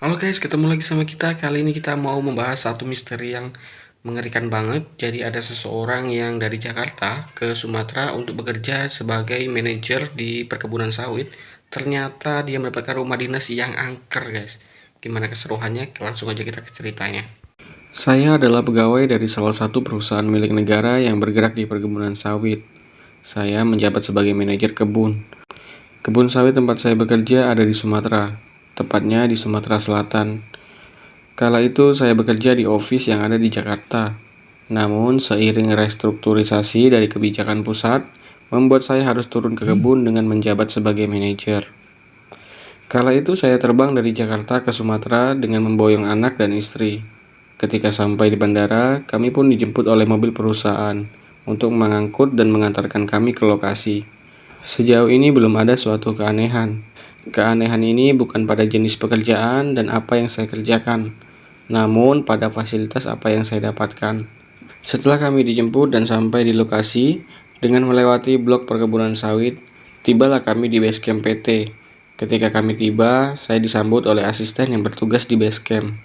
Halo guys, ketemu lagi sama kita. Kali ini kita mau membahas satu misteri yang mengerikan banget. Jadi ada seseorang yang dari Jakarta ke Sumatera untuk bekerja sebagai manajer di perkebunan sawit. Ternyata dia mendapatkan rumah dinas yang angker guys. Gimana keseruannya? Langsung aja kita ke ceritanya. Saya adalah pegawai dari salah satu perusahaan milik negara yang bergerak di perkebunan sawit. Saya menjabat sebagai manajer kebun. Kebun sawit tempat saya bekerja ada di Sumatera, tepatnya di Sumatera Selatan. Kala itu saya bekerja di office yang ada di Jakarta. Namun seiring restrukturisasi dari kebijakan pusat, membuat saya harus turun ke kebun dengan menjabat sebagai manajer. Kala itu saya terbang dari Jakarta ke Sumatera dengan memboyong anak dan istri. Ketika sampai di bandara, kami pun dijemput oleh mobil perusahaan untuk mengangkut dan mengantarkan kami ke lokasi. Sejauh ini belum ada suatu keanehan. Keanehan ini bukan pada jenis pekerjaan dan apa yang saya kerjakan, namun pada fasilitas apa yang saya dapatkan. Setelah kami dijemput dan sampai di lokasi, dengan melewati blok perkebunan sawit, tibalah kami di base camp PT. Ketika kami tiba, saya disambut oleh asisten yang bertugas di base camp.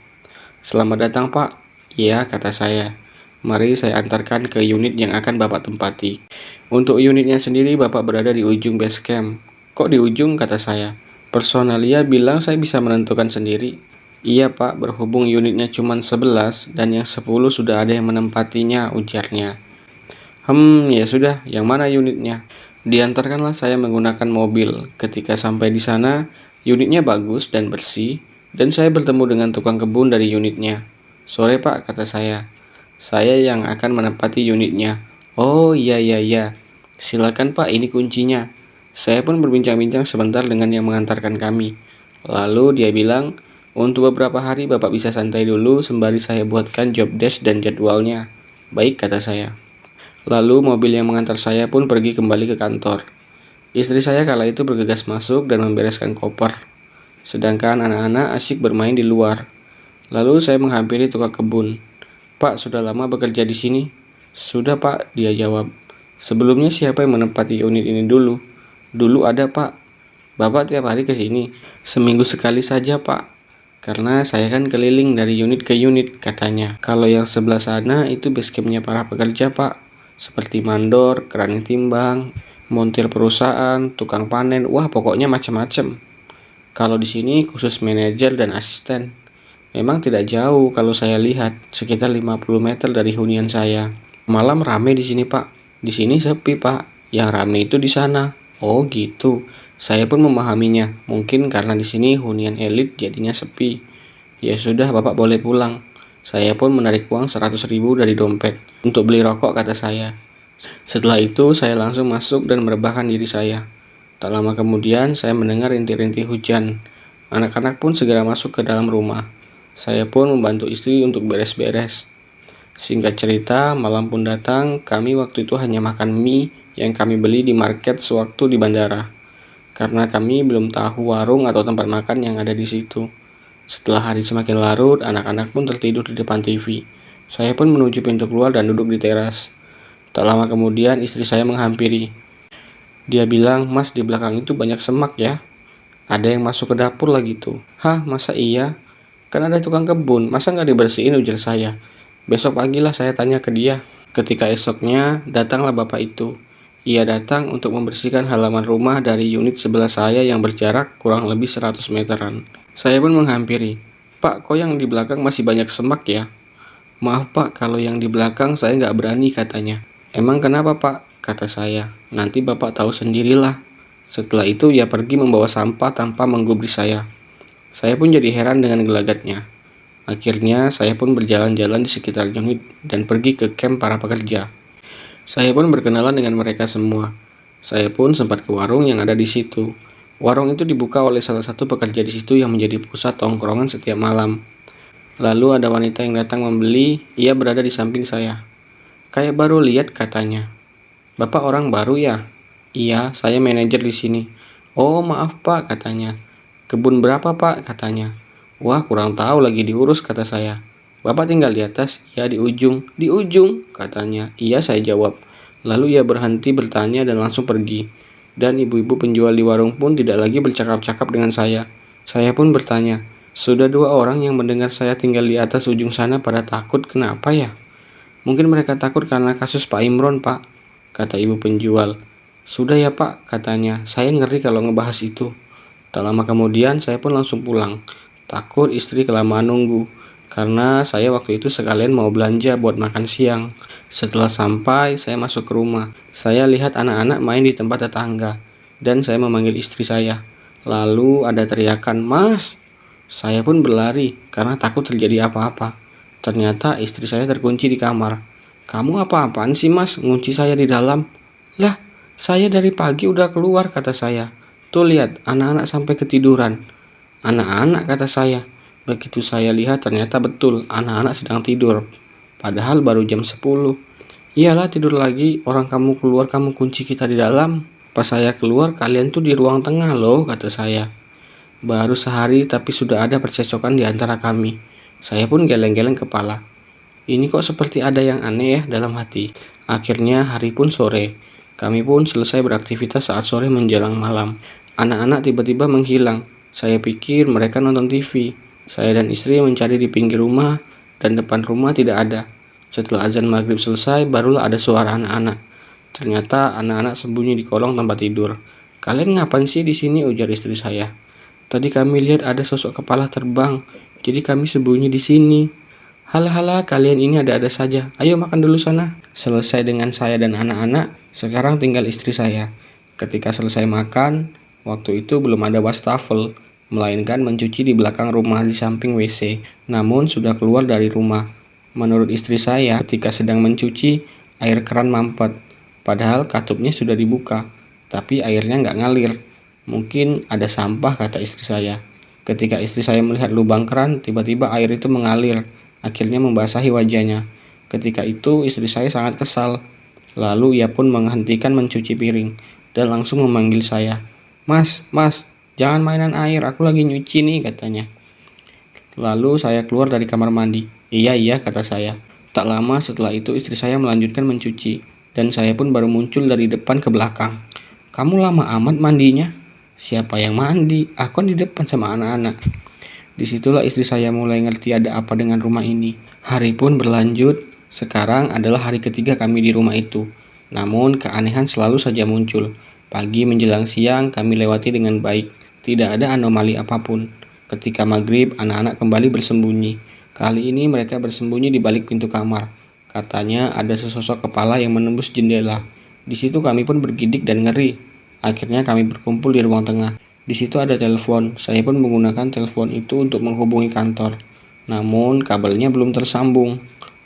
"Selamat datang, Pak." "Iya," kata saya. "Mari saya antarkan ke unit yang akan Bapak tempati." Untuk unitnya sendiri Bapak berada di ujung base camp. "Kok di ujung?" kata saya. "Personalia bilang saya bisa menentukan sendiri." "Iya Pak, berhubung unitnya cuma 11 dan yang 10 sudah ada yang menempatinya," ujarnya. Ya sudah, yang mana unitnya?" Diantarkanlah saya menggunakan mobil. Ketika sampai di sana, unitnya bagus dan bersih, dan saya bertemu dengan tukang kebun dari unitnya. "Sore Pak," kata saya. "Saya yang akan menempati unitnya." "Oh iya iya iya. Silakan Pak, ini kuncinya." Saya pun berbincang-bincang sebentar dengan yang mengantarkan kami. Lalu dia bilang, "Untuk beberapa hari Bapak bisa santai dulu sembari saya buatkan job desk dan jadwalnya." "Baik," kata saya. Lalu mobil yang mengantar saya pun pergi kembali ke kantor. Istri saya kala itu bergegas masuk dan membereskan koper, sedangkan anak-anak asyik bermain di luar. Lalu saya menghampiri tukang kebun. "Pak, sudah lama bekerja di sini?" "Sudah Pak," dia jawab. "Sebelumnya siapa yang menempati unit ini dulu?" "Dulu ada Pak." "Bapak tiap hari ke sini?" "Seminggu sekali saja Pak. Karena saya kan keliling dari unit ke unit," katanya. "Kalau yang sebelah sana itu base campnya para pekerja Pak. Seperti mandor, keran timbang, montir perusahaan, tukang panen, wah pokoknya macam-macam. Kalau di sini khusus manajer dan asisten. Memang tidak jauh kalau saya lihat, sekitar 50 meter dari hunian saya. Malam rame di sini, Pak. Di sini sepi, Pak. Yang rame itu di sana." "Oh, gitu." Saya pun memahaminya. Mungkin karena di sini hunian elit jadinya sepi. "Ya sudah, Bapak boleh pulang." Saya pun menarik uang 100.000 dari dompet. "Untuk beli rokok," kata saya. Setelah itu, saya langsung masuk dan merebahkan diri saya. Tak lama kemudian, saya mendengar rintik-rintik hujan. Anak-anak pun segera masuk ke dalam rumah. Saya pun membantu istri untuk beres-beres. Singkat cerita, malam pun datang. Kami waktu itu hanya makan mie yang kami beli di market sewaktu di bandara. Karena kami belum tahu warung atau tempat makan yang ada di situ. Setelah hari semakin larut, anak-anak pun tertidur di depan TV. Saya pun menuju pintu keluar dan duduk di teras. Tak lama kemudian istri saya menghampiri. Dia bilang, "Mas, di belakang itu banyak semak ya. Ada yang masuk ke dapur lagi tuh." "Hah, masa iya? Kan ada tukang kebun, masa nggak dibersihin?" ujar saya. "Besok pagilah," saya tanya ke dia. Ketika esoknya, datanglah bapak itu. Ia datang untuk membersihkan halaman rumah dari unit sebelah saya yang berjarak kurang lebih 100 meteran. Saya pun menghampiri. "Pak, kok yang di belakang masih banyak semak ya?" "Maaf Pak, kalau yang di belakang saya nggak berani," katanya. "Emang kenapa Pak?" kata saya. "Nanti Bapak tahu sendirilah." Setelah itu ia pergi membawa sampah tanpa menggubris saya. Saya pun jadi heran dengan gelagatnya. Akhirnya saya pun berjalan-jalan di sekitar unit dan pergi ke camp para pekerja. Saya pun berkenalan dengan mereka semua. Saya pun sempat ke warung yang ada di situ. Warung itu dibuka oleh salah satu pekerja di situ yang menjadi pusat tongkrongan setiap malam. Lalu ada wanita yang datang membeli, ia berada di samping saya. "Kayak baru lihat," katanya. "Bapak orang baru ya?" "Iya, saya manajer di sini." "Oh, maaf Pak," katanya. "Kebun berapa Pak?" katanya. "Wah, kurang tahu lagi diurus," kata saya. "Bapak tinggal di atas?" "Ya, di ujung." "Di ujung?" katanya. "Iya," saya jawab. Lalu ia berhenti bertanya dan langsung pergi. Dan ibu-ibu penjual di warung pun tidak lagi bercakap-cakap dengan saya. Saya pun bertanya, Sudah 2 orang yang mendengar saya tinggal di atas ujung sana pada takut, kenapa ya? Mungkin mereka takut karena kasus Pak Imron, Pak, kata ibu penjual. Sudah ya Pak, katanya, saya ngeri kalau ngebahas itu. Tak lama kemudian saya pun langsung pulang. Takut istri kelamaan nunggu. Karena saya waktu itu sekalian mau belanja buat makan siang. Setelah sampai, saya masuk ke rumah. Saya lihat anak-anak main di tempat tetangga. Dan saya memanggil istri saya. Lalu ada teriakan, "Mas!" Saya pun berlari karena takut terjadi apa-apa. Ternyata istri saya terkunci di kamar. "Kamu apa-apaan sih mas, ngunci saya di dalam?" "Lah, saya dari pagi udah keluar," kata saya. "Tuh lihat, anak-anak sampai ketiduran." "Anak-anak," kata saya. Begitu saya lihat ternyata betul, anak-anak sedang tidur. Padahal baru jam 10. "Iyalah tidur lagi, orang kamu keluar kamu kunci kita di dalam." "Pas saya keluar kalian tuh di ruang tengah loh," kata saya. Baru sehari tapi sudah ada percecokan di antara kami. Saya pun geleng-geleng kepala. Ini kok seperti ada yang aneh ya dalam hati. Akhirnya hari pun sore. Kami pun selesai beraktivitas saat sore menjelang malam. Anak-anak tiba-tiba menghilang. Saya pikir mereka nonton TV. Saya dan istri mencari di pinggir rumah dan depan rumah tidak ada. Setelah azan maghrib selesai, barulah ada suara anak-anak. Ternyata anak-anak sembunyi di kolong tempat tidur. "Kalian ngapain sih di sini?" ujar istri saya. "Tadi kami lihat ada sosok kepala terbang, jadi kami sembunyi di sini." "Halah, kalian ini ada-ada saja. Ayo makan dulu sana." Selesai dengan saya dan anak-anak, sekarang tinggal istri saya. Ketika selesai makan, waktu itu belum ada wastafel, melainkan mencuci di belakang rumah di samping WC. Namun sudah keluar dari rumah. Menurut istri saya, ketika sedang mencuci, air keran mampet. Padahal katupnya sudah dibuka, tapi airnya nggak ngalir. "Mungkin ada sampah," kata istri saya. Ketika istri saya melihat lubang keran, tiba-tiba air itu mengalir, akhirnya membasahi wajahnya. Ketika itu istri saya sangat kesal. Lalu ia pun menghentikan mencuci piring dan langsung memanggil saya. Mas, jangan mainan air, aku lagi nyuci nih," katanya. Lalu saya keluar dari kamar mandi. Iya, kata saya. Tak lama setelah itu istri saya melanjutkan mencuci, dan saya pun baru muncul dari depan ke belakang. "Kamu lama amat mandinya?" "Siapa yang mandi? Aku kan di depan sama anak-anak." Disitulah istri saya mulai ngerti ada apa dengan rumah ini. Hari pun berlanjut. Sekarang adalah hari ketiga kami di rumah itu. Namun keanehan selalu saja muncul. Pagi menjelang siang kami lewati dengan baik. Tidak ada anomali apapun. Ketika maghrib, anak-anak kembali bersembunyi. Kali ini mereka bersembunyi di balik pintu kamar. Katanya ada sesosok kepala yang menembus jendela. Di situ kami pun bergidik dan ngeri. Akhirnya kami berkumpul di ruang tengah. Di situ ada telepon. Saya pun menggunakan telepon itu untuk menghubungi kantor. Namun kabelnya belum tersambung.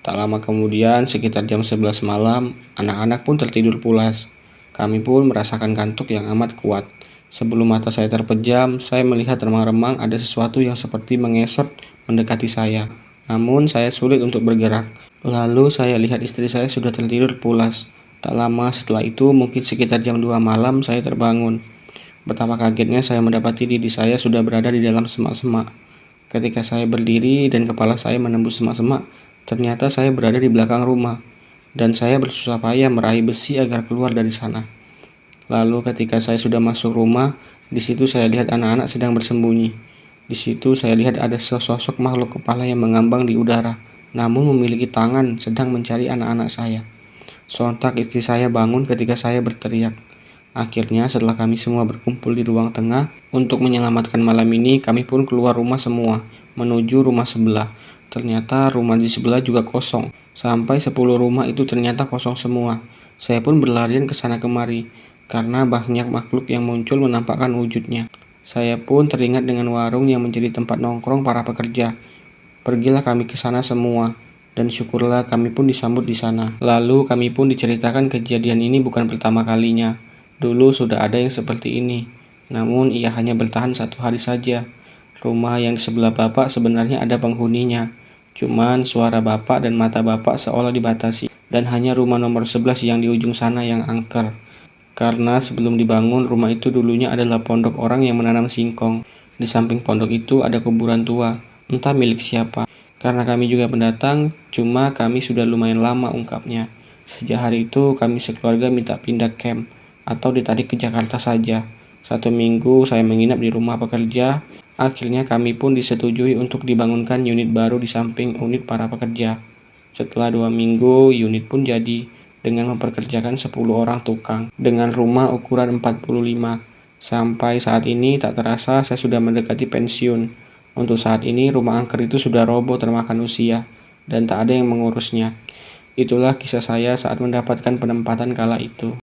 Tak lama kemudian, sekitar jam 11 malam, anak-anak pun tertidur pulas. Kami pun merasakan kantuk yang amat kuat. Sebelum mata saya terpejam, saya melihat remang-remang ada sesuatu yang seperti mengesot mendekati saya. Namun saya sulit untuk bergerak. Lalu saya lihat istri saya sudah tertidur pulas. Tak lama setelah itu, mungkin sekitar jam 2 malam, saya terbangun. Betapa kagetnya saya mendapati diri saya sudah berada di dalam semak-semak. Ketika saya berdiri dan kepala saya menembus semak-semak, ternyata saya berada di belakang rumah. Dan saya bersusah payah meraih besi agar keluar dari sana. Lalu ketika saya sudah masuk rumah, di situ saya lihat anak-anak sedang bersembunyi. Di situ saya lihat ada sesosok makhluk kepala yang mengambang di udara, namun memiliki tangan sedang mencari anak-anak saya. Sontak istri saya bangun ketika saya berteriak. Akhirnya setelah kami semua berkumpul di ruang tengah untuk menyelamatkan malam ini, kami pun keluar rumah semua, menuju rumah sebelah. Ternyata rumah di sebelah juga kosong. Sampai 10 rumah itu ternyata kosong semua. Saya pun berlarian ke sana kemari, karena banyak makhluk yang muncul menampakkan wujudnya. Saya pun teringat dengan warung yang menjadi tempat nongkrong para pekerja. Pergilah kami ke sana semua, dan syukurlah kami pun disambut di sana. Lalu kami pun diceritakan kejadian ini bukan pertama kalinya. Dulu sudah ada yang seperti ini, namun ia hanya bertahan 1 hari saja. Rumah yang di sebelah bapak sebenarnya ada penghuninya. Cuman suara bapak dan mata bapak seolah dibatasi, dan hanya rumah nomor 11 yang di ujung sana yang angker. Karena sebelum dibangun, rumah itu dulunya adalah pondok orang yang menanam singkong. Di samping pondok itu ada kuburan tua, entah milik siapa. Karena kami juga pendatang, cuma kami sudah lumayan lama, ungkapnya. Sejak hari itu kami sekeluarga minta pindah camp, atau ditarik ke Jakarta saja. 1 minggu saya menginap di rumah pekerja, Akhirnya kami pun disetujui untuk dibangunkan unit baru di samping unit para pekerja. Setelah 2 minggu, unit pun jadi dengan memperkerjakan 10 orang tukang dengan rumah ukuran 45. Sampai saat ini tak terasa saya sudah mendekati pensiun. Untuk saat ini rumah angker itu sudah roboh termakan usia dan tak ada yang mengurusnya. Itulah kisah saya saat mendapatkan penempatan kala itu.